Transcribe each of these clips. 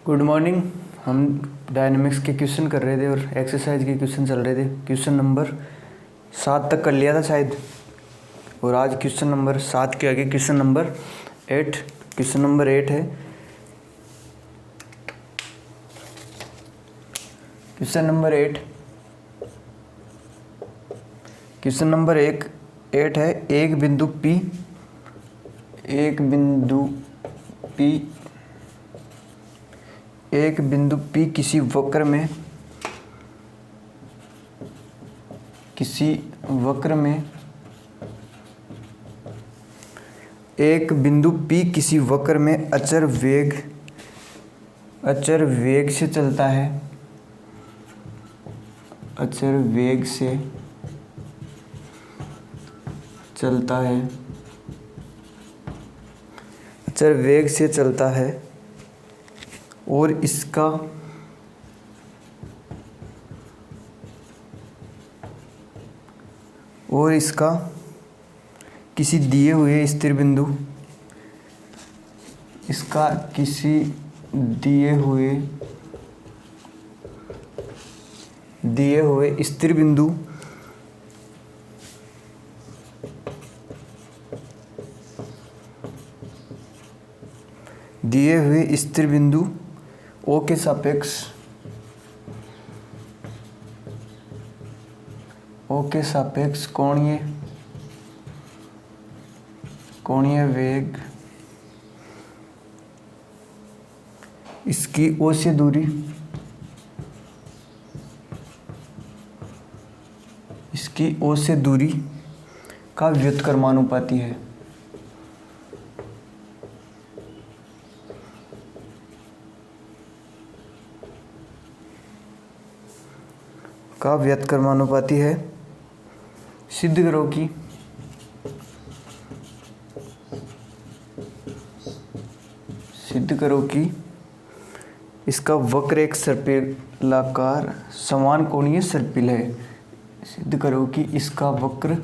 Good morning. हम dynamics के question कर रहे थे और एक्सरसाइज के क्वेश्चन चल रहे थे। क्वेश्चन नंबर 7 तक कर लिया था शायद, और आज क्वेश्चन नंबर 7 के आगे क्वेश्चन नंबर 8 है। क्वेश्चन नंबर 8 है। एक बिंदु P किसी वक्र में अचर वेग से चलता है। अचर वेग से चलता है और इसका किसी दिए हुए स्थिर बिंदु O के सापेक्ष कोणीय वेग, इसकी O से दूरी का व्युत्क्रमानुपाती है। सिद्ध करो कि इसका वक्र एक सर्पिलाकार समान कोणीय सर्पिल है। सिद्ध करो कि इसका वक्र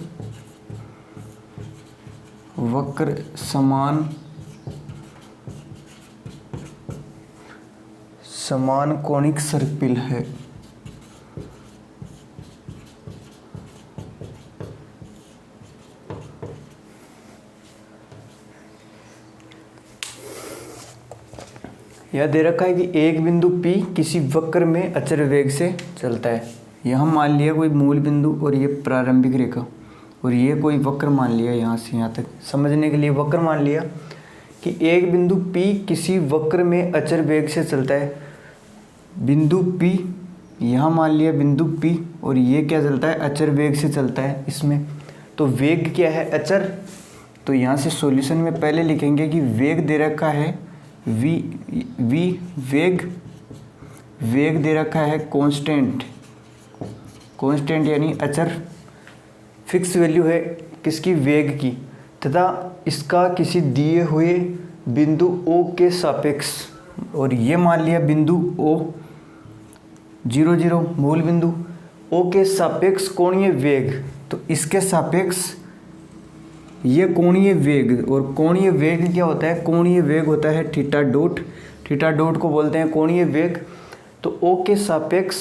समान कोणिक सर्पिल है। यह दे रखा है कि एक बिंदु P किसी वक्र में अचर वेग से चलता है। यहाँ मान लिया कोई मूल बिंदु और ये प्रारंभिक रेखा, और ये कोई वक्र मान लिया। यहाँ से यहाँ तक समझने के लिए वक्र मान लिया कि एक बिंदु P किसी वक्र में अचर वेग से चलता है। बिंदु P यहाँ मान लिया बिंदु P, और ये क्या चलता है? अचर वेग से चलता है इसमें। तो वेग क्या है? अचर। तो यहाँ से सॉल्यूशन में पहले लिखेंगे कि वेग दे रखा है वेग दे रखा है कांस्टेंट यानी अचर। फिक्स वैल्यू है किसकी? वेग की। तथा इसका किसी दिए हुए बिंदु O के सापेक्ष, और ये मान लिया बिंदु O 0 मूल बिंदु O के सापेक्ष कोणीय वेग। तो इसके सापेक्ष ये कोणीय वेग, और कोणीय वेग क्या होता है? कोणीय वेग होता है थीटा डॉट को बोलते हैं कोणीय वेग। तो O के सापेक्ष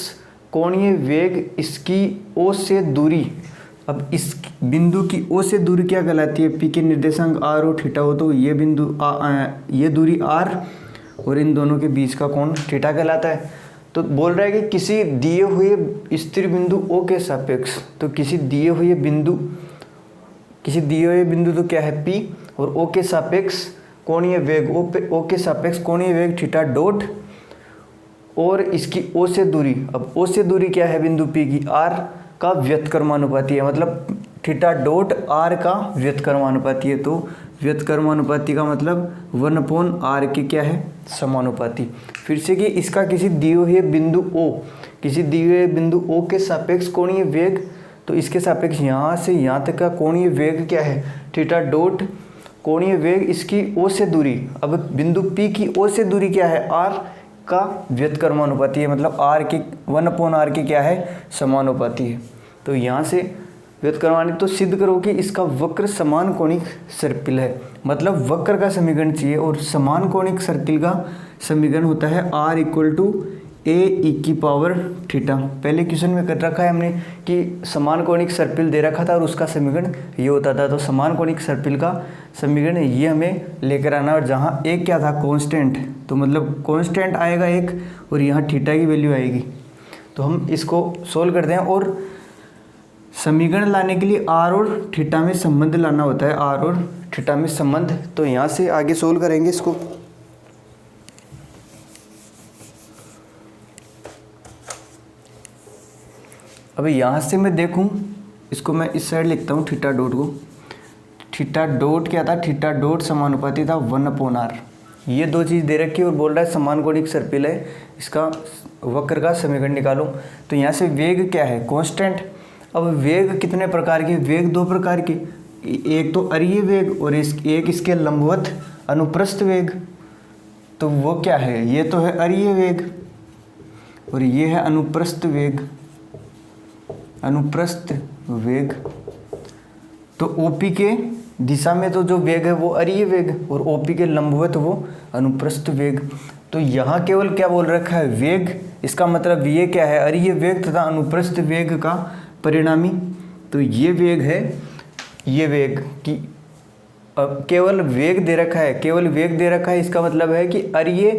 कोणीय वेग, इसकी O से दूरी। अब इस बिंदु की O से दूरी क्या कहलाती है? P के निर्देशांक r और थीटा हो तो ये बिंदु ये दूरी r और इन दोनों के बीच का कोण थीटा कहलाता है। तो बोल रहा है कि किसी दिए हुए स्थिर बिंदु O के सापेक्ष, तो किसी दिए हुए बिंदु तो क्या है? P, और O के सापेक्ष कोणीय वेग, O के सापेक्ष कोणीय वेग थीटा डॉट, और इसकी O से दूरी। अब O से दूरी क्या है बिंदु P की? R का व्युत्क्रमानुपाती है, मतलब थीटा डॉट R का व्युत्क्रमानुपाती है। तो व्युत्क्रमानुपाती का मतलब 1/r के क्या है? समानुपाती। फिर से कि इसका किसी दिए हुए बिंदु O के सापेक्ष कोणीय वेग, तो इसके सापेक्ष यहाँ से यहाँ तक का कोणीय वेग क्या है? थीटा डॉट कोणीय वेग, इसकी O से दूरी। अब बिंदु P की O से दूरी क्या है? R का व्युत्क्रमानुपाती है, मतलब R के 1/r के क्या है? समानुपाती है। तो यहाँ से व्युत्पत्ति करवानी तो सिद्ध करो कि इसका वक्र समान कोणिक सर्पिल है। मतलब वक्र का समीकरण चाहिए और समान कोणिक सर्किल का समीकरण होता है r इक्वल टू ए ई की पावर थीटा। पहले क्वेश्चन में कर रखा है हमने कि समान कोणिक सर्पिल दे रखा था और उसका समीकरण ये होता था। तो समान कोणिक सर्पिल का समीकरण ये हमें लेकर आना, और जहाँ एक क्या था कांस्टेंट, तो मतलब कांस्टेंट आएगा एक और यहाँ थीटा की वैल्यू आएगी। तो हम इसको सोल्व करते हैं और समीकरण लाने के लिए आर और थीटा में संबंध लाना होता है, आर और थीटा में संबंध। तो यहाँ से आगे सोल्व करेंगे इसको। अभी यहाँ से मैं देखूँ इसको, मैं इस साइड लिखता हूँ थीटा डॉट को। थीटा डॉट क्या था, थीटा डॉट समानुपाती था 1/r। ये दो चीज़ दे रखी है और बोल रहा है समान कोणिक सर्पिल है, इसका वक्र का समीकरण निकालो। तो यहाँ से वेग क्या है, कांस्टेंट। अब वेग कितने प्रकार के, वेग दो प्रकार के, एक तो अरीय वेग और एक इसके लंबवत अनुप्रस्थ वेग। तो वो क्या है, ये तो है अरीय वेग और ये है अनुप्रस्थ वेग, अनुप्रस्थ वेग। तो ओपी के दिशा में तो जो वेग है वो अरीय वेग और ओपी के लंबवत वो अनुप्रस्थ वेग। तो यहाँ केवल क्या बोल रखा है, वेग। इसका मतलब ये क्या है, अरीय वेग तथा अनुप्रस्थ वेग का परिणामी। तो ये वेग है, ये वेग की केवल वेग दे रखा है, केवल वेग दे रखा है। इसका मतलब है कि अरीय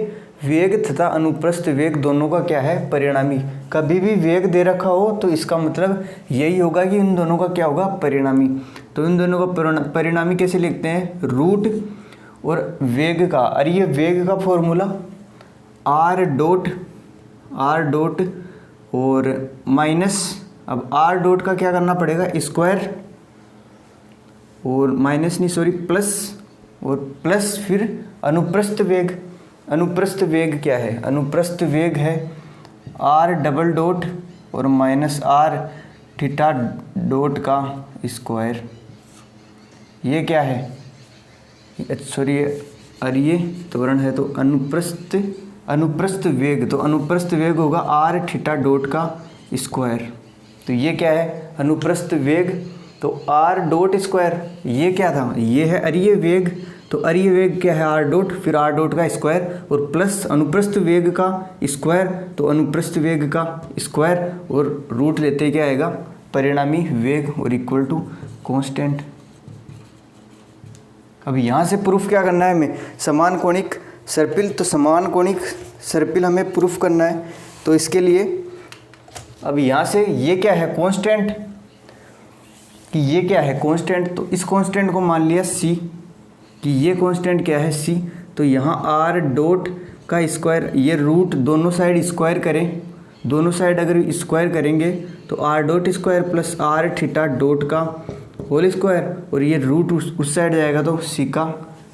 वेग तथा अनुप्रस्थ वेग दोनों का क्या है, परिणामी। कभी भी वेग दे रखा हो तो इसका मतलब यही होगा कि इन दोनों का क्या होगा, परिणामी। तो इन दोनों का परिणामी कैसे लिखते हैं, रूट और वेग का, अरीय वेग का फॉर्मूला आर डॉट और माइनस, अब आर डॉट का क्या करना पड़ेगा, स्क्वायर और माइनस नहीं सॉरी प्लस, और प्लस फिर अनुप्रस्थ वेग। अनुप्रस्थ वेग क्या है, अनुप्रस्थ वेग है आर डबल डॉट और माइनस आर थीटा डॉट का स्क्वायर। ये क्या है, सॉरी अरीय त्वरण है, तो अनुप्रस्थ वेग, तो अनुप्रस्थ वेग होगा आर थीटा डॉट का स्क्वायर। तो ये क्या है, अनुप्रस्थ वेग, तो आर डॉट स्क्वायर। ये क्या था, ये है अरीय वेग, तो अरीय वेग क्या है, आर डॉट, फिर आर डॉट का स्क्वायर और प्लस अनुप्रस्थ वेग का स्क्वायर, तो अनुप्रस्थ वेग का स्क्वायर और रूट लेते क्या आएगा, परिणामी वेग और इक्वल टू कांस्टेंट। अब यहाँ से प्रूफ क्या करना है हमें, समान कोणिक सर्पिल। तो समान कोणिक सर्पिल हमें प्रूफ करना है। तो इसके लिए अब यहाँ से ये क्या है, कांस्टेंट, कि ये क्या है कांस्टेंट। तो इस कांस्टेंट को मान लिया c, कि ये कांस्टेंट क्या है c। तो यहाँ आर डॉट का स्क्वायर, ये रूट दोनों साइड स्क्वायर करें, दोनों साइड अगर स्क्वायर करेंगे तो R dot square plus R theta dot का होल स्क्वायर, और ये रूट उस साइड जाएगा तो c का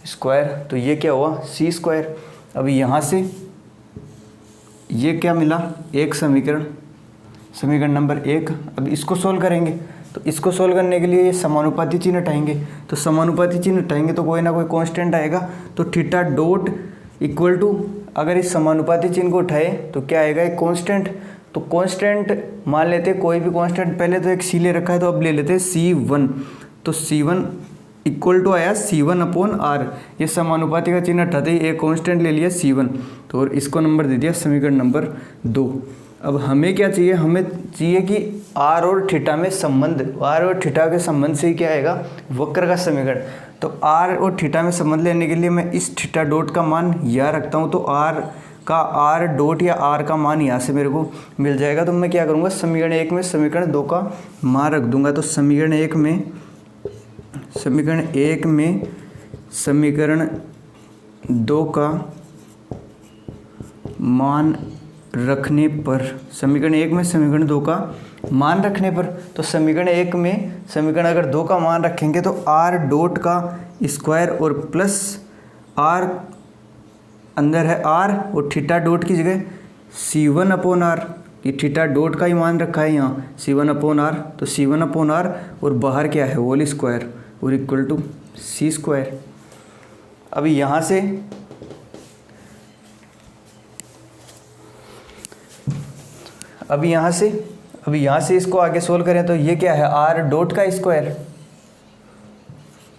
स्क्वायर। तो ये क्या हुआ, c स्क्वायर। अब यहाँ से ये क्या मिला, एक समीकरण, समीकरण नंबर 1। अब इसको सोल्व करेंगे, तो इसको सोल्व करने के लिए ये समानुपाती चिन्ह हटाएंगे। तो समानुपाती चिन्ह हटाएंगे तो कोई ना कोई कांस्टेंट आएगा। तो थीटा डॉट इक्वल टू, अगर इस समानुपाती चिन्ह को उठाए तो क्या आएगा, एक कांस्टेंट। तो कांस्टेंट मान लेते हैं कोई भी कांस्टेंट, पहले तो एक सी ले रखा है तो अब ले लेते हैं C1। तो C1 इक्वल टू आया C1/R। ये समानुपाती का चिन्ह हटाते ही एक कांस्टेंट ले लिया C1, तो और इसको नंबर दे दिया समीकरण नंबर 2। अब हमें क्या चाहिए, हमें चाहिए कि आर और थीटा में संबंध, आर और थीटा के संबंध से ही क्या आएगा, वक्र का समीकरण। तो आर और थीटा में संबंध लेने के लिए मैं इस थीटा डॉट का मान यहाँ रखता हूँ, तो आर डॉट या आर का मान यहाँ से मेरे को मिल जाएगा। तो मैं क्या करूँगा, समीकरण 1 में समीकरण 2 का मान रख दूंगा। तो समीकरण 1 में समीकरण 2 का मान रखने पर, समीकरण 1 में समीकरण 2 का मान रखने पर, तो समीकरण 1 में समीकरण अगर 2 का मान रखेंगे तो आर डॉट का स्क्वायर और प्लस आर, अंदर है आर और थीटा डॉट की जगह C1/R। ये थीटा डॉट का ही मान रखा है यहाँ C1/R, तो C1/R और बाहर क्या है, होल स्क्वायर और इक्वल टू C स्क्वायर। अभी यहाँ से अब यहाँ से इसको आगे सोल्व करें तो ये क्या है, आर डॉट का स्क्वायर,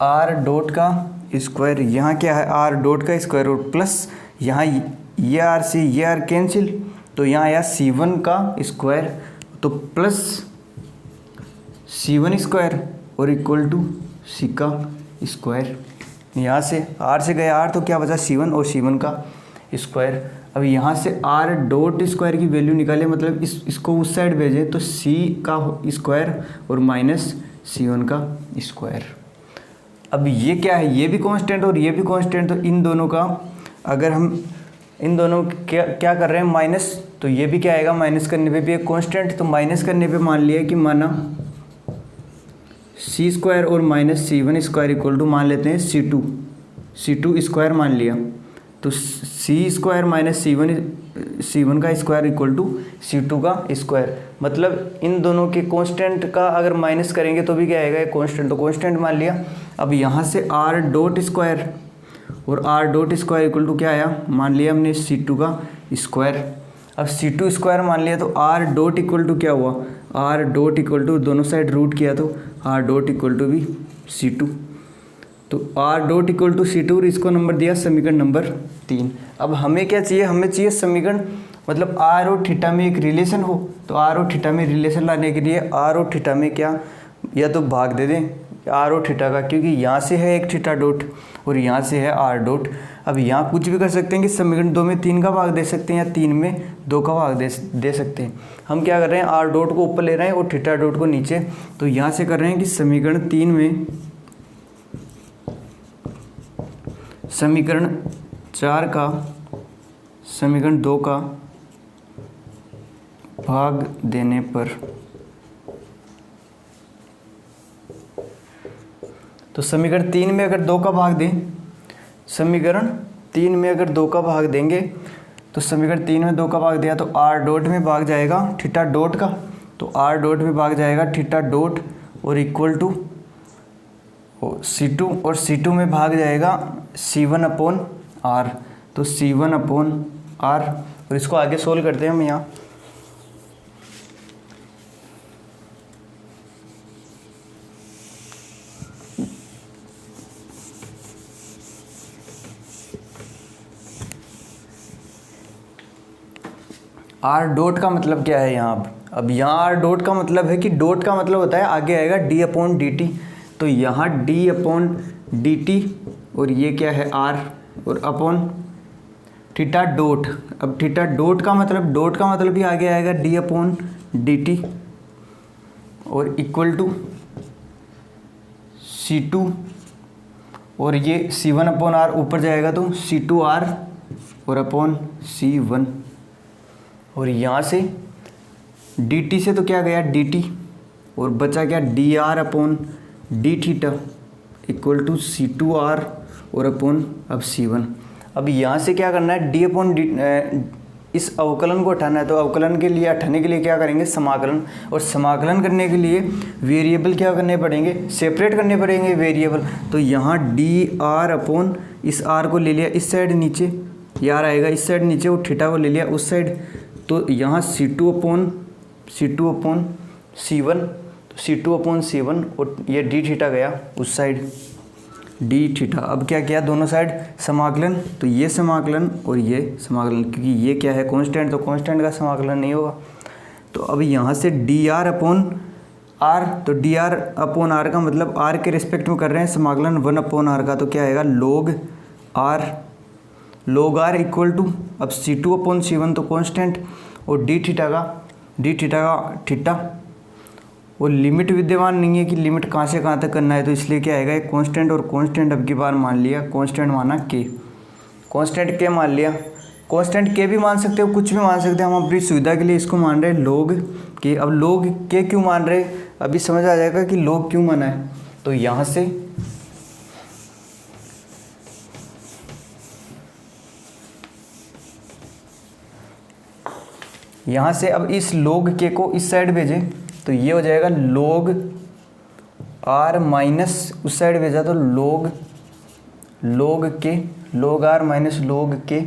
आर डॉट का स्क्वायर, यहाँ क्या है आर डॉट का स्क्वायर और प्लस यहाँ ये आर से ये आर कैंसिल, तो यहाँ आया C1 का स्क्वायर, तो प्लस C1 स्क्वायर और इक्वल टू C का स्क्वायर। यहाँ से R से गया R, तो क्या बचा C1 और C1 का स्क्वायर। अब यहाँ से R डॉट स्क्वायर की वैल्यू निकाले, मतलब इसको उस साइड भेजें तो C का स्क्वायर और माइनस C1 का स्क्वायर। अब ये क्या है, ये भी कांस्टेंट और ये भी कांस्टेंट, तो इन दोनों का अगर हम इन दोनों क्या कर रहे हैं माइनस, तो ये भी क्या आएगा, माइनस करने पे भी एक कांस्टेंट, तो माइनस करने पे मान लिया कि माना C स्क्वायर और minus C1 square equal to मान लेते हैं C2 स्क्वायर मान लिया, तो C स्क्वायर माइनस C1 का स्क्वायर इक्वल टू C2 का स्क्वायर। मतलब इन दोनों के कांस्टेंट का अगर माइनस करेंगे तो भी क्या आएगा, एक कांस्टेंट, तो कांस्टेंट मान लिया। अब यहाँ से R डॉट स्क्वायर और R dot square equal to क्या आया, मान लिया हमने C2 का स्क्वायर। अब C2 स्क्वायर मान लिया तो R डॉट इक्वल टू क्या हुआ, R डॉट इक्वल टू दोनों साइड रूट किया तो R डॉट इक्वल टू भी C2, तो R dot equal to C2 और इसको नंबर दिया समीकरण नंबर 3। अब हमें क्या चाहिए, हमें चाहिए समीकरण, मतलब R और थीटा में एक रिलेशन हो, तो R और थीटा में रिलेशन लाने के लिए R और थीटा में क्या, या तो भाग दे दें R और थीटा का, क्योंकि यहाँ से है एक थीटा डॉट और यहाँ से है R डॉट। अब यहाँ कुछ भी कर सकते हैं कि समीकरण 2 में 3 का भाग दे सकते हैं या 3 में 2 का भाग दे सकते हैं। हम क्या कर रहे हैं, R डॉट को ऊपर ले रहे हैं और थीटा डॉट को नीचे, तो यहाँ से कर रहे हैं कि समीकरण 3 में समीकरण 4 का समीकरण 2 का भाग देने पर, तो समीकरण 3 में अगर 2 का भाग दें, समीकरण 3 में अगर 2 का भाग देंगे, तो समीकरण 3 में 2 का भाग दिया तो R डॉट में भाग जाएगा थीटा डॉट का, तो R डॉट में भाग जाएगा थीटा डॉट और इक्वल टू C2 और C2 में भाग जाएगा C1 अपॉन R, तो C1 अपॉन R, और इसको आगे सोल्व करते हैं हम यहाँ। R डॉट का मतलब क्या है यहाँ, अब यहाँ R डॉट का मतलब है कि डॉट का मतलब होता है आगे आएगा d अपॉन dt, तो यहाँ d अपॉन dt और ये क्या है R और अपॉन थीटा डॉट। अब थीटा डॉट का मतलब भी आगे आएगा d अपॉन dt और इक्वल टू C2 और ये C1 अपॉन R ऊपर जाएगा तो C2R और अपॉन C1, और यहाँ से dt से तो क्या गया dt और बचा क्या dr upon D theta equal to C2R और अपॉन अब C1। अब यहाँ से क्या करना है, d अपॉन डी, इस अवकलन को हटाना है, तो अवकलन के लिए हटाने के लिए क्या करेंगे समाकलन, और समाकलन करने के लिए वेरिएबल क्या करने पड़ेंगे, सेपरेट करने पड़ेंगे वेरिएबल। तो यहाँ dr अपॉन इस r को ले लिया इस साइड नीचे, यार आएगा इस साइड नीचे, और थीटा को ले लिया उस साइड, तो यहाँ C2 अपॉन C1, तो C2 अपॉन C1 और ये d थीटा गया उस साइड d थीटा। अब क्या किया, दोनों साइड समाकलन, तो ये समाकलन और ये समाकलन, क्योंकि ये क्या है कांस्टेंट, तो कांस्टेंट का समाकलन नहीं होगा। तो अब यहाँ से dr अपॉन r, तो dr अपॉन r का मतलब r के रिस्पेक्ट में कर रहे हैं समाकलन 1 अपॉन r का, तो क्या आएगा log r इक्वल टू अब C2 अपॉन C1 तो कांस्टेंट और d थीटा का थीटा, और लिमिट विद्यमान नहीं है कि लिमिट कहाँ से कहाँ तक करना है, तो इसलिए क्या आएगा एक कांस्टेंट, और कांस्टेंट अब की बार मान लिया, कांस्टेंट माना k, कांस्टेंट k मान लिया। कांस्टेंट k भी मान सकते हो, कुछ भी मान सकते हैं, हम अपनी सुविधा के लिए इसको मान रहे हैं log k। अब log k क्यों मान रहे, अभी समझ आ जाएगा कि log क्यों माना है। तो यहाँ से अब इस log k को इस साइड भेजें तो ये हो जाएगा log r माइनस उस साइड भेजा तो log r minus log k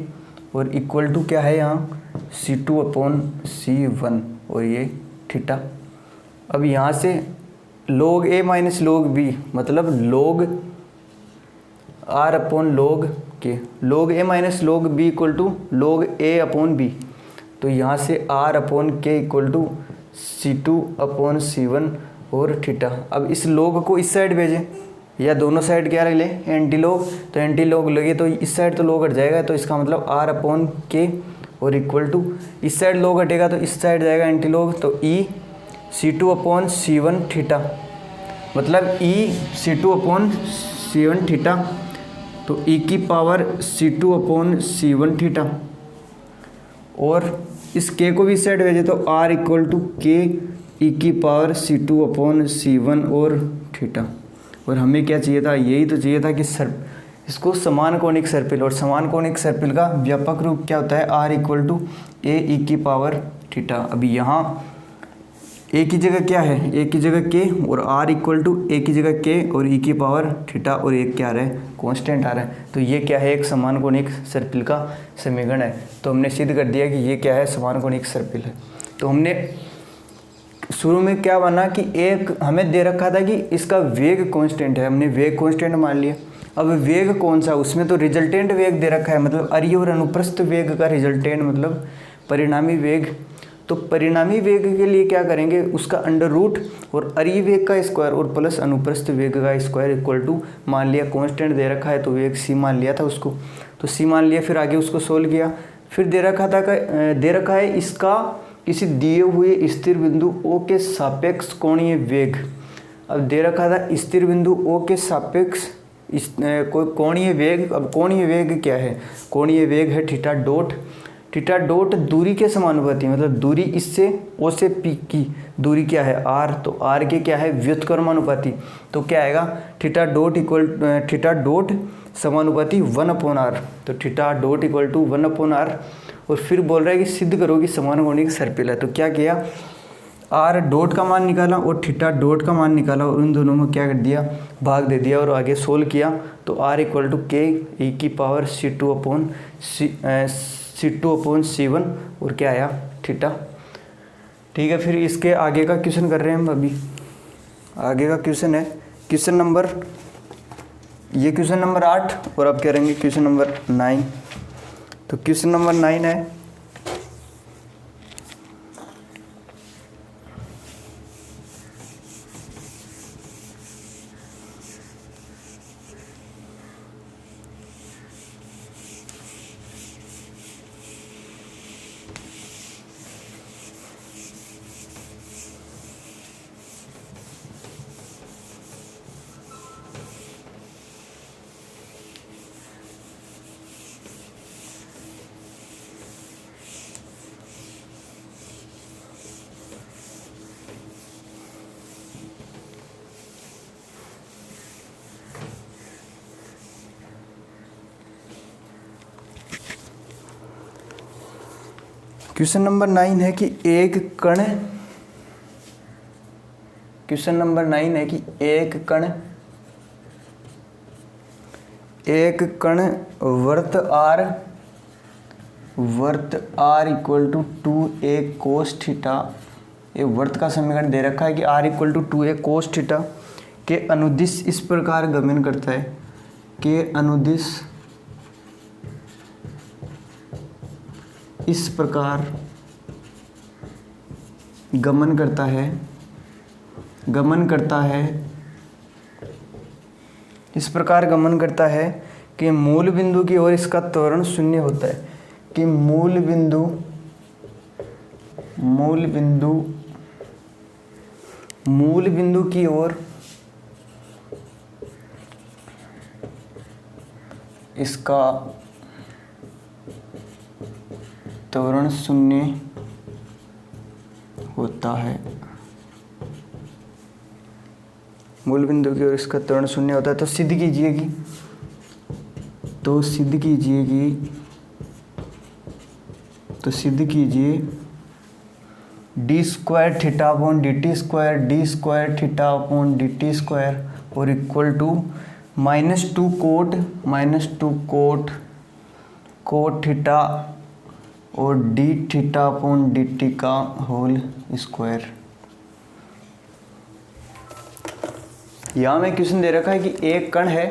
और इक्वल टू क्या है यहाँ C2 अपॉन C1 और ये थीटा। अब यहाँ से log a minus log b मतलब log r upon log k, log a minus log b equal to log a upon b। तो यहाँ से r upon k equal to c2 upon c1 और थीटा। अब इस log को इस side भेजें या दोनों साइड क्या ले एंटी लॉग, तो एंटी लॉग लगे तो इस साइड तो लॉग हट जाएगा, तो इसका मतलब r अपॉन k और इक्वल टू इस साइड लॉग हटेगा तो इस साइड जाएगा एंटी लॉग, तो e c2 upon c1 theta मतलब e c2 upon c1 theta, तो e की power c2 upon c1 theta. और इस k को भी इस साइड भेजे तो r equal to k e की पावर c2 अपॉन c1 और थीटा। और हमें क्या चाहिए था, यही तो चाहिए था कि इसको समान कोणिक सर्पिल, और समान कोणिक सर्पिल का व्यापक रूप क्या होता है, r equal to a e की पावर थीटा। अभी यहाँ a की जगह क्या है, a की जगह k और r इक्वल टू a की जगह k और e की पावर थीटा, और एक क्या आ रहा है, कांस्टेंट आ रहा है। तो ये क्या है, एक समान कोणिक सर्पिल का समीकरण है। तो हमने सिद्ध कर दिया कि ये क्या है, समान कोणिक सर्पिल है। तो हमने शुरू में क्या बना कि एक हमें दे रखा था कि इसका वेग कांस्टेंट है, हमने वेग कांस्टेंट मान लिया। अब वेग कौन सा, उसमें तो रिजल्टेंट वेग दे रखा है, मतलब अरीय और अनुप्रस्थ वेग का रिजल्टेंट मतलब परिणामी वेग। तो परिणामी वेग के लिए क्या करेंगे, उसका अंडर रूट और अरीय वेग का स्क्वायर और प्लस अनुप्रस्थ वेग का स्क्वायर इक्वल टू मान लिया, कांस्टेंट दे रखा है तो वेग c मान लिया था उसको, तो c मान लिया। फिर आगे उसको सोल्व किया, फिर दे रखा है इसका किसी दिए हुए स्थिर बिंदु O के सापेक्ष कोणीय वेग। अब दे रखा था स्थिर बिंदु O के सापेक्ष कोई कोणीय वेग। अब कोणीय वेग क्या है, कोणीय वेग है थीटा डॉट। थीटा डॉट दूरी के समानुपाती, मतलब दूरी इससे O से P की दूरी क्या है r, तो r के क्या है व्युत्क्रमानुपाती। तो क्या आएगा, theta dot equal theta dot समानुपाती 1/r, तो theta dot equal to 1/r। और फिर बोल रहा है कि सिद्ध करो कि समान कोणिक सर्पिल है। तो क्या किया, r डॉट का मान निकाला और थीटा डॉट का मान निकाला और उन दोनों में क्या कर दिया, भाग दे दिया और आगे सोल्व किया। तो r equal to k e की पावर c2 अपॉन c1 और क्या आया थीटा। ठीक है, फिर इसके आगे का क्वेश्चन कर रहे हैं हम। अभी आगे का क्वेश्चन है क्वेश्चन नंबर 8 और अब करेंगे क्वेश्चन नंबर 9। तो क्वेश्चन नंबर 9 है, क्वेश्चन नंबर 9 है कि एक कण वर्त r equal to 2a cos theta, ये वर्त का समीकरण दे रखा है कि r equal to 2a cos theta के अनुदिश इस प्रकार गमन करता है, के अनुदिश इस प्रकार गमन करता है कि मूल बिंदु की ओर इसका त्वरण शून्य होता है, कि मूल बिंदु की ओर इसका त्वरण शून्य होता है, मूल बिंदु की ओर इसका त्वरण शून्य होता है। तो सिद्ध कीजिए D square theta upon D T square और इक्वल टू -2 कोट थीटा और D theta upon D T का होल स्क्वायर। यहाँ में क्वेश्चन दे रखा है कि एक कण है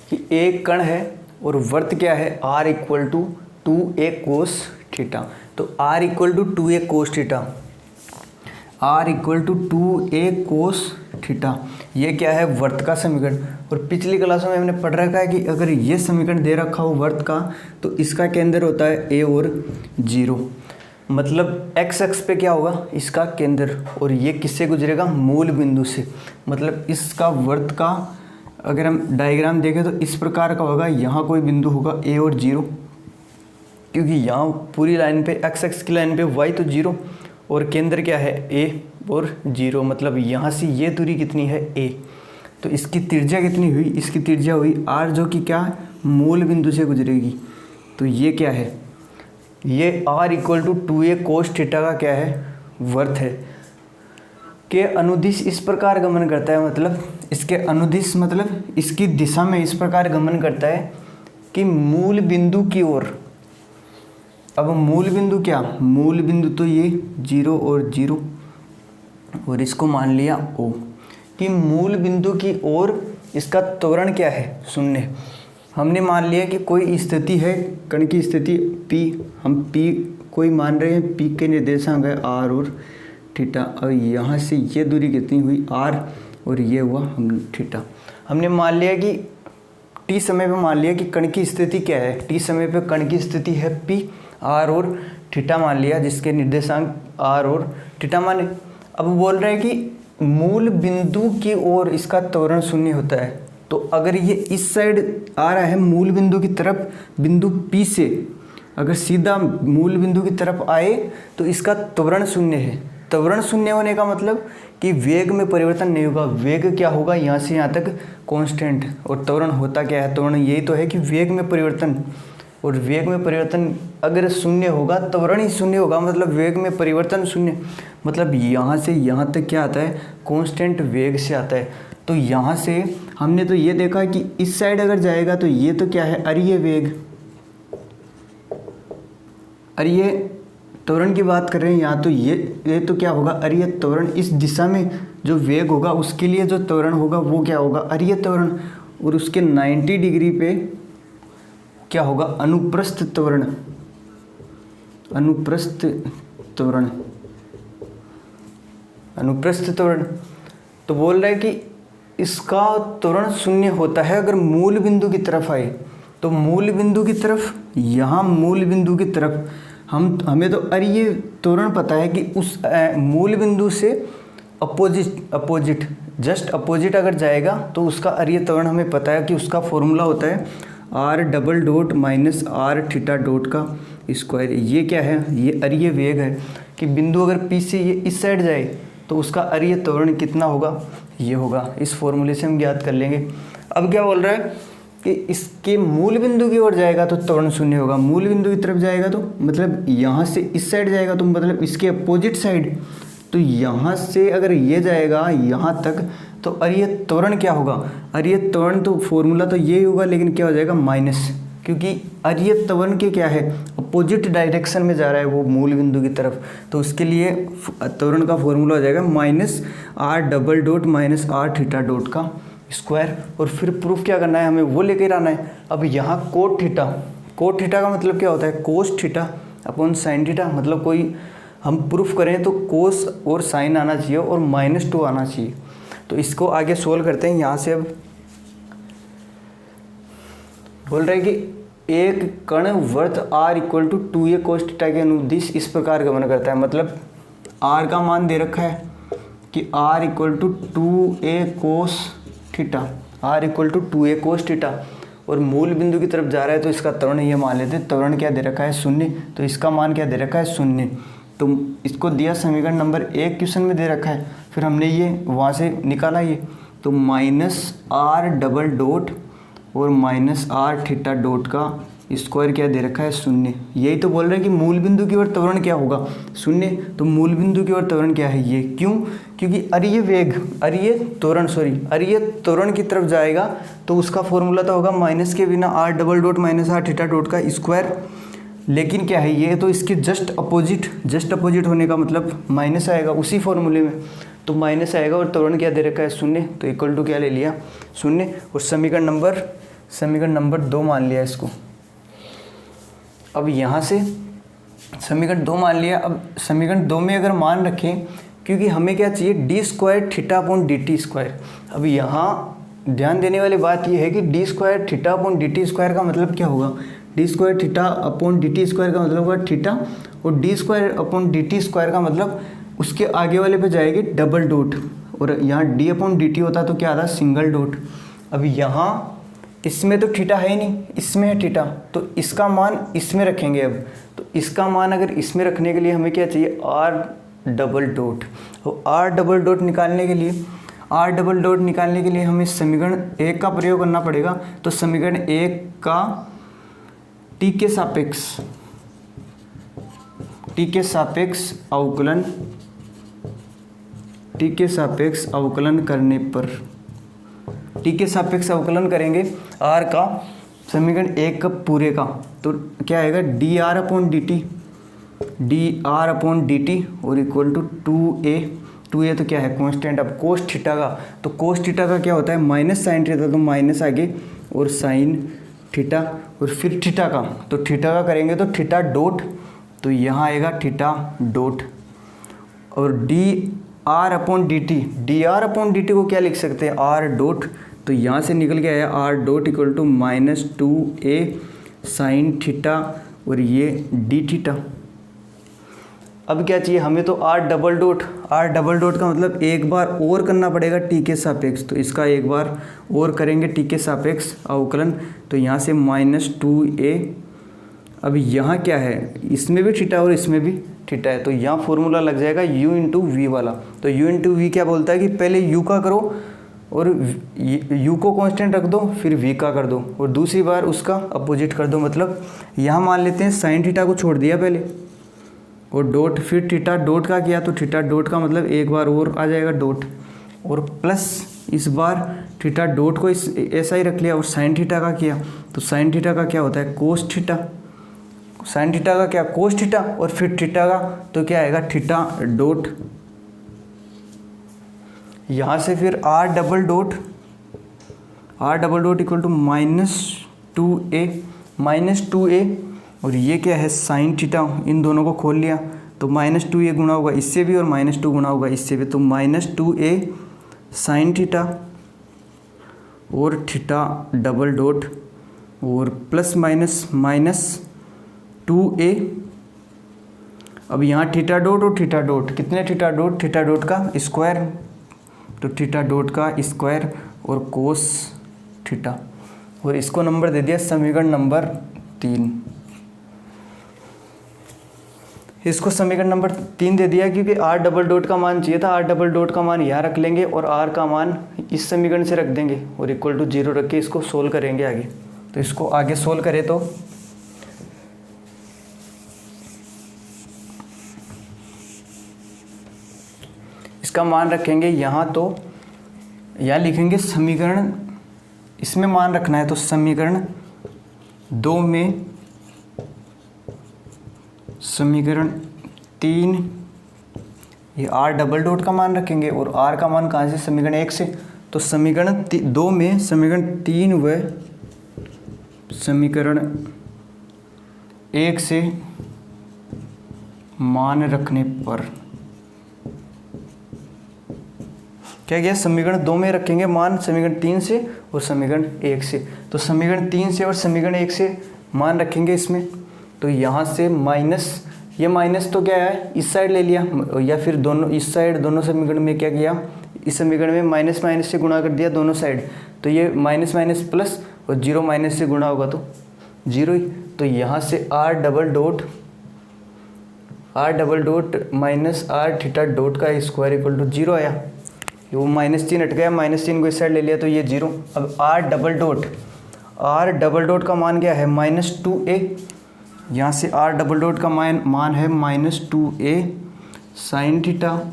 कि एक कण है और वर्त क्या है r equal to 2a cos theta. तो r equal to 2a cos theta, r equal to 2a cos theta, ये क्या है वर्त का समीकरण। और पिछली क्लासों में हमने पढ़ रखा है कि अगर ये समीकरण दे रखा हो वर्त का तो इसका केंद्र होता है a और 0, मतलब x अक्ष पे क्या होगा इसका केंद्र, और ये किससे गुजरेगा मूल बिंदु से। मतलब इसका वर्त का अगर हम डायग्राम देखें तो इस प्रकार का होगा, यहाँ कोई बिंदु होगा a और 0, क्योंकि यहाँ पूरी लाइन पे x अक्ष की लाइन पे y तो 0 और केंद्र क्या है a और 0, मतलब यहाँ से ये दूरी कितनी है a। तो इसकी त्रिज्या कितनी हुई, इसकी त्रिज्या हुई r, जो कि क्या है मूल बिंदु से गुजरेगी। तो ये क्या है, ये r equal to 2a cos theta का क्या है वर्त है। के अनुदिश इस प्रकार गमन करता है, मतलब इसके अनुदिश मतलब इसकी दिशा में इस प्रकार गमन करता है कि मूल बिंदु की ओर। अब मूल बिंदु क्या, मूल बिंदु तो ये 0 और 0 और इसको मान लिया O, कि मूल बिंदु की ओर इसका त्वरण क्या है शून्य। हमने मान लिया कि कोई स्थिति है, कण की स्थिति P, हम P कोई मान रहे हैं, P के निर्देशांक है R और थीटा। और यहाँ से ये दूरी कितनी हुई R और ये हुआ हम थीटा। हमने मान लिया कि t समय पे मान लिया कि कण की स्थिति क्या है, t समय पे कण की स्थिति है P, R और थीटा मान लिया, जिसके निर्देशांक R और थीटा माने। अब बोल रहे हैं कि मूल बिंदु की ओर इसका त्वरण शून्य होता है। तो अगर ये इस साइड आ रहा है मूल बिंदु की तरफ, बिंदु P से अगर सीधा मूल बिंदु की तरफ आए तो इसका त्वरण शून्य है। त्वरण शून्य होने का मतलब कि वेग में परिवर्तन नहीं होगा। वेग क्या होगा यहाँ से यहाँ तक कांस्टेंट, और त्वरण होता क्या है, त्वरण यही तो है कि वेग में परिवर्तन, और वेग में परिवर्तन अगर शून्य होगा त्वरण ही शून्य होगा, मतलब वेग में परिवर्तन शून्य, मतलब यहाँ से यहाँ तक क्या आता है कांस्टेंट वेग से आता है। तो यहाँ से हमने तो ये देखा कि इस साइड अगर जाएगा तो ये तो क्या है अरीय वेग, अरीय त्वरण की बात कर रहे हैं यहाँ, तो ये तो क्या होगा अरीय त्वरण। इस दिशा में जो वेग होगा उसके लिए जो त्वरण होगा वो क्या होगा अरीय त्वरण, और उसके 90 डिग्री पे क्या होगा अनुप्रस्थ त्वरण, अनुप्रस्थ त्वरण, अनुप्रस्थ त्वरण। तो बोल रहे हैं कि इसका त्वरण शून्य होता है अगर मूल बिंदु की तरफ आए। तो मूल बिंदु की तरफ, यहाँ मूल बिंदु की तरफ हमें तो अरीय त्वरण पता है कि उस मूल बिंदु से अपोजिट जस्ट अपोजिट अगर जाएगा तो उसका अरीय त्वरण हमें पता है कि उसका फॉर्मूला होता है r double dot minus r theta dot का स्क्वायर। ये क्या है, ये अरीय वेग है कि बिंदु अगर P से ये इस साइड जाए तो उसका अरीय त्वरण कितना होगा, ये होगा। इस फॉर्मूले से हम ज्ञात कर लेंगे। अब क्या बोल रहा है कि इसके मूल बिंदु की ओर जाएगा तो त्वरण शून्य होगा, मूल बिंदु की तरफ जाएगा तो मतलब यहाँ से इस साइड जाएगा तो मतलब इसके अपोजिट साइड। तो यहाँ से अगर ये जाएगा यहाँ तक तो अरीय त्वरण क्या होगा, अरीय त्वरण तो फॉर्मूला तो यही होगा, लेकिन क्या हो जाएगा माइनस, क्योंकि अरीय त्वरण के क्या है अपोजिट डायरेक्शन में जा रहा है वो मूल बिंदु की तरफ। तो उसके लिए त्वरण का फॉर्मूला हो जाएगा minus r double dot minus r theta dot का स्क्वायर। और फिर प्रूफ क्या करना है, हमें वो लेकर आना है। अब यहाँ कोट थीटा, कोट थीटा का मतलब क्या होता है कोस थीटा अपॉन साइन थीटा, मतलब कोई हम प्रूफ करें तो कोस और साइन आना चाहिए और -2 आना चाहिए। तो इसको आगे सोल्व करते हैं। यहाँ से अब बोल रहे हैं कि एक कण वर्त r equal to 2a cos theta के अनुदिश इस प्रकार गमन करता है। मतलब r का मान दे रखा है कि r equal to 2a cos theta, r equal to 2a cos theta, और मूल बिंदु की तरफ जा रहा है तो इसका त्वरण ये मान लेते हैं। त्वरण क्या दे रखा है शून्य, तो इसका मान क्या दे रखा है शून्य। तो इसको दिया समीकरण नंबर 1 क्वेश्चन में दे रखा है, फिर हमने ये वहाँ से निकाला ये, तो माइनस r डबल डॉट और माइनस r थीटा डॉट का स्क्वायर क्या दे रखा है 0। यही तो बोल रहे हैं कि मूल बिंदु की ओर त्वरण क्या होगा 0। तो मूल बिंदु की ओर त्वरण क्या है ये, क्यों, क्योंकि अरीय त्वरण की तरफ जाएगा तो उसका फॉर्मूला तो होगा माइनस के बिना r double dot minus r theta dot का स्क्वायर। लेकिन क्या है ये तो इसके जस्ट अपोजिट होने का मतलब माइनस आएगा उसी फॉर्मूले में, तो माइनस आएगा और त्वरण क्या दे रखा है 0, तो इक्वल टू क्या ले लिया 0। और समीकरण नंबर 2 मान लिया इसको। अब यहाँ से समीकरण 2 मान लिया। अब समीकरण 2 में अगर मान रखें, क्योंकि हमें क्या चाहिए D square theta upon D T square. अब यहाँ ध्यान देने वाली बात यह है कि D square theta upon D T square का मतलब क्या होगा, D square theta upon D T square का मतलब होगा थीटा, और D square upon D T square का मतलब उसके आगे वाले पे जाएगी डबल डॉट, और यहाँ डी अपॉन डी टी होता तो क्या आता सिंगल डॉट। अब यहाँ इसमें तो थीटा है ही नहीं, इसमें है थीटा, तो इसका मान इसमें रखेंगे। अब तो इसका मान अगर इसमें रखने के लिए हमें क्या चाहिए आर डबल डॉट। तो आर डबल डॉट निकालने के लिए हमें समीकरण 1 का प्रयोग करना पड़ेगा। तो समीकरण 1 का टी के सापेक्ष अवकलन करने पर टी के सापेक्ष अवकलन करेंगे आर का समीकरण 1 का पूरे का, तो क्या आएगा D R upon D T और इक्वल टू 2a तो क्या है कांस्टेंट। अब कोस थीटा का, तो कोस थीटा का क्या होता है माइनस साइन थीटा, तो माइनस आगे और साइन थीटा, और फिर थीटा का, तो थीटा का करेंगे तो थीटा डॉट, तो यहाँ आएगा थीटा डॉट, और D R upon D T को क्या लिख सकते हैं आर डॉट, तो यहाँ से निकल के आया R dot equal to -2a sine theta और ये डी थीटा। अब क्या चाहिए हमें, तो आर डबल डॉट का मतलब एक बार और करना पड़ेगा टी के सापेक्ष, तो इसका एक बार और करेंगे टी के सापेक्ष अवकलन, तो यहाँ से -2a। अब यहाँ क्या है, इसमें भी थीटा और इसमें भी थीटा है, तो यहाँ फॉर्मूला लग जाएगा u इंटू वी वाला। तो u इंटू वी क्या बोलता है कि पहले u का करो और u को कांस्टेंट रख दो, फिर v का कर दो और दूसरी बार उसका अपोजिट कर दो। मतलब यहाँ मान लेते हैं साइन थीटा को छोड़ दिया पहले और डॉट, फिर थीटा डॉट का किया, तो थीटा डॉट का मतलब एक बार और आ जाएगा डॉट, और प्लस इस बार थीटा डॉट को ऐसा ही रख लिया और साइन थीटा का किया, तो साइन थीटा का क्या होता है कोस थीटा, साइन थीटा का क्या कोस थीटा, और फिर थीटा का तो क्या आएगा थीटा डॉट। यहाँ से फिर R double dot equal to -2a और ये क्या है साइन थीटा, इन दोनों को खोल लिया तो -2a गुना होगा इससे भी और -2 गुना होगा इससे भी, तो -2a साइन थीटा और थीटा डबल डॉट और प्लस माइनस 2a। अब यहाँ थीटा डॉट और थीटा डॉट, कितने थीटा डॉट का स्क्वायर, तो थीटा डॉट का स्क्वायर और कोस थीटा, और इसको नंबर दे दिया समीकरण नंबर 3। इसको समीकरण नंबर 3 दे दिया क्योंकि आर डबल डॉट का मान चाहिए था। आर डबल डॉट का मान यहाँ रख लेंगे और आर का मान इस समीकरण से रख देंगे और इक्वल टू 0 रख के इसको सोल्व करेंगे आगे। तो इसको आगे सोल्व करें तो इसका मान रखेंगे यहाँ, तो यहाँ लिखेंगे समीकरण, इसमें मान रखना है तो समीकरण 2 में समीकरण 3 ये आर डबल डॉट का मान रखेंगे और आर का मान कहाँ से समीकरण 1 से, तो समीकरण 2 में समीकरण 3 व समीकरण 1 से मान रखने पर क्या गया, समीकरण 2 में रखेंगे मान समीकरण 3 से और समीकरण 1 से, तो समीकरण 3 से और समीकरण 1 से मान रखेंगे इसमें, तो यहाँ से माइनस, ये माइनस तो क्या है इस साइड ले लिया या फिर दोनों इस साइड, दोनों समीकरण में क्या किया, इस समीकरण में माइनस से गुणा कर दिया दोनों साइड, तो ये माइनस प्लस और 0 माइनस से गुणा होगा तो 0 ही, तो यहाँ से R double dot minus R theta dot का स्क्वायर इक्वल टू 0 आया, वो -3 हट गया, -3 को इस साइड ले लिया तो ये 0। अब आर आर डबल डॉट का मान क्या है -2a, यहाँ से आर डबल डॉट का मान है -2a sine theta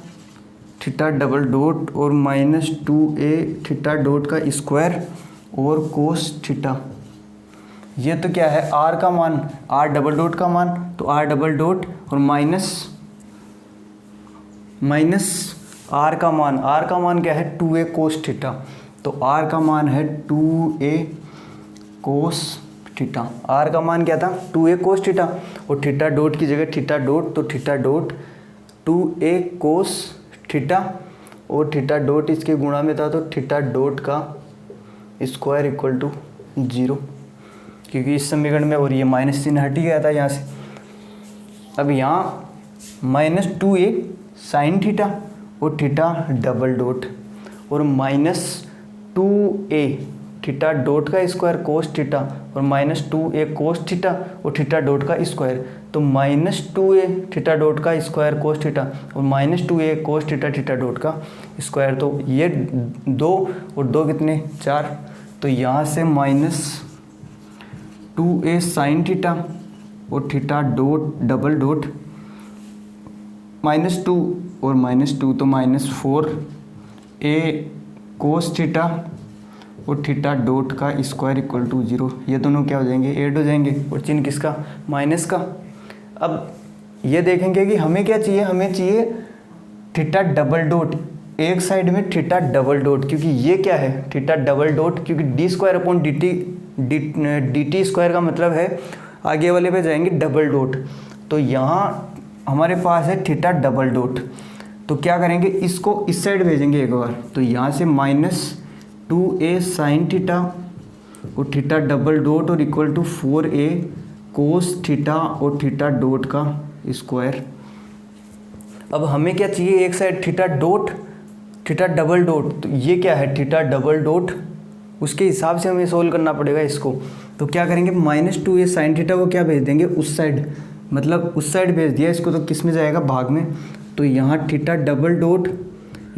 theta double dot और -2a थीटा डॉट का स्क्वायर और कोस थीटा। ये तो क्या है आर का मान, आर डबल डॉट का मान, तो आर डबल डॉट और माइनस आर का मान क्या है 2a कोस थीटा, तो आर का मान है 2a कोस थीटा। आर का मान क्या था 2a कोस थीटा, और थीटा डॉट की जगह थीटा डॉट, तो theta dot 2a cos theta, और थीटा डॉट इसके गुणा में था, तो थीटा डॉट का स्क्वायर इक्वल टू 0, क्योंकि इस समीकरण में और ये माइनस चिन्ह हट ही गया था यहाँ से। अब यहाँ -2a साइन थीटा और थीटा डबल डॉट और -2a थीटा डॉट का स्क्वायर कोस थीटा और -2a कोस थीटा और थीटा डॉट का स्क्वायर, तो -2a थीटा डॉट का स्क्वायर कोस थीटा और -2a cos theta theta dot का स्क्वायर, तो ये 2 और 2 कितने 4, तो यहाँ से -2a साइन थीटा और थीटा डॉट डबल डॉट -2 और -2 तो -4a कोस थीटा और थीटा डॉट का स्क्वायर इक्वल टू 0। ये दोनों क्या हो जाएंगे ऐड हो जाएंगे, और चिन्ह किसका माइनस का। अब ये देखेंगे कि हमें क्या चाहिए, हमें चाहिए थीटा डबल डॉट, एक साइड में थीटा डबल डॉट, क्योंकि ये क्या है थीटा डबल डॉट, क्योंकि dt स्क्वायर का मतलब है आगे वाले पे जाएंगे डबल डॉट, तो यहाँ हमारे पास है थीटा डबल डॉट, तो क्या करेंगे इसको इस साइड भेजेंगे एक बार, तो यहाँ से -2a साइन थीटा और थीटा डबल डॉट और equal to 4a cos theta और थीटा डॉट का स्क्वायर। अब हमें क्या चाहिए एक side theta dot theta double dot, तो ये क्या है थीटा डबल डॉट, उसके हिसाब से हमें सोल्व करना पड़ेगा इसको। तो क्या करेंगे -2a साइन थीटा को क्या भेज देंगे उस साइड, मतलब उस साइड भेज दिया इसको, तो किस में जाएगा भाग में, तो यहाँ theta double dot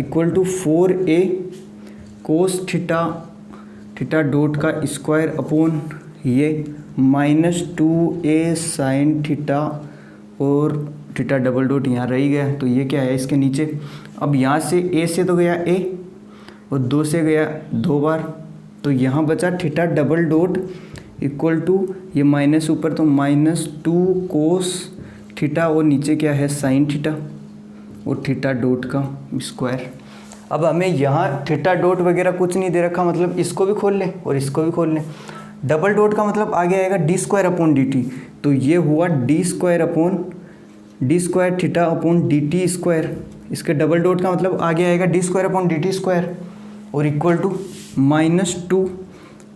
equal to 4a cos theta theta dot का स्क्वायर अपॉन ये -2a साइन थीटा और थीटा डबल डॉट यहाँ रह गया, तो ये क्या है इसके नीचे। अब यहाँ से a से तो गया a और 2 से गया 2 बार, तो यहाँ बचा theta double dot equal to ये माइनस ऊपर तो -2 कोस थीटा और नीचे क्या है साइन थीटा और थीटा डॉट का स्क्वायर। अब हमें यहाँ थीटा डॉट वगैरह कुछ नहीं दे रखा, मतलब इसको भी खोल लें और इसको भी खोल लें। डबल डॉट का मतलब आगे आएगा d स्क्वायर अपॉन dt, तो ये हुआ d square theta upon dt square, इसके डबल डॉट का मतलब आगे आएगा d square upon dt square और equal to -2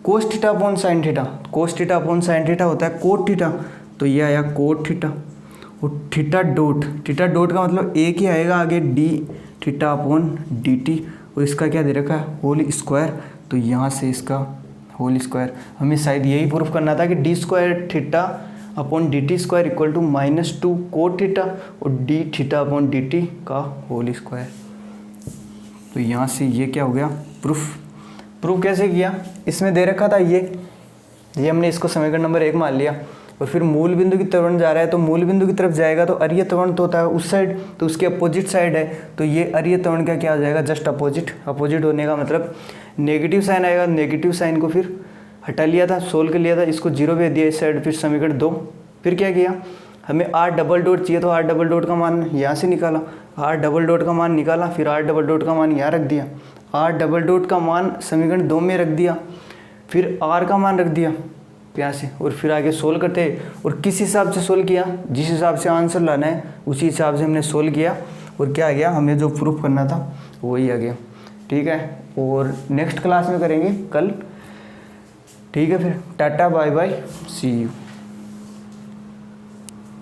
cos theta upon sine theta, cos theta upon sine theta होता है कोट थीटा, तो ये आया कोट थीटा और थीटा डॉट का मतलब एक ही आएगा आगे d थीटा अपॉन dt और इसका क्या दे रखा है होल स्क्वायर, तो यहाँ से इसका होल स्क्वायर। हमें शायद यही प्रूफ करना था कि d square theta upon dt square equal to -2 cot theta और d थीटा अपॉन dt का होल स्क्वायर। तो यहाँ से ये क्या हो गया प्रूफ कैसे किया, इसमें दे रखा था ये हमने इसको समीकरण नंबर 1 मान लिया, और फिर मूल बिंदु की तरफ जा रहा है, तो मूल बिंदु की तरफ जाएगा तो अरिय त्वरण तो होता है उस साइड, तो उसके अपोजिट साइड है, तो ये अरिय त्वरण का क्या हो जाएगा जस्ट अपोजिट होने का मतलब नेगेटिव साइन आएगा। नेगेटिव साइन को फिर हटा लिया था, सोल्व कर लिया था, इसको 0 भेज दिया इस साइड, फिर समीकरण 2। फिर क्या किया, हमें आर डबल डॉट चाहिए, तो आर डबल डॉट का मान यहाँ से निकाला, आर डबल डॉट का मान निकाला, फिर आर डबल डॉट का मान यहाँ रख दिया, आर डबल डॉट का मान समीकरण 2 में रख दिया, फिर आर का मान रख दिया यहाँ से, और फिर आगे सोल्व करते हैं। और किस हिसाब से सोल्व किया, जिस हिसाब से आंसर लाना है उसी हिसाब से हमने सोल्व किया, और क्या आ गया हमें जो प्रूफ करना था वही आ गया। ठीक है, और नेक्स्ट क्लास में करेंगे कल। ठीक है, फिर tata bye bye see you.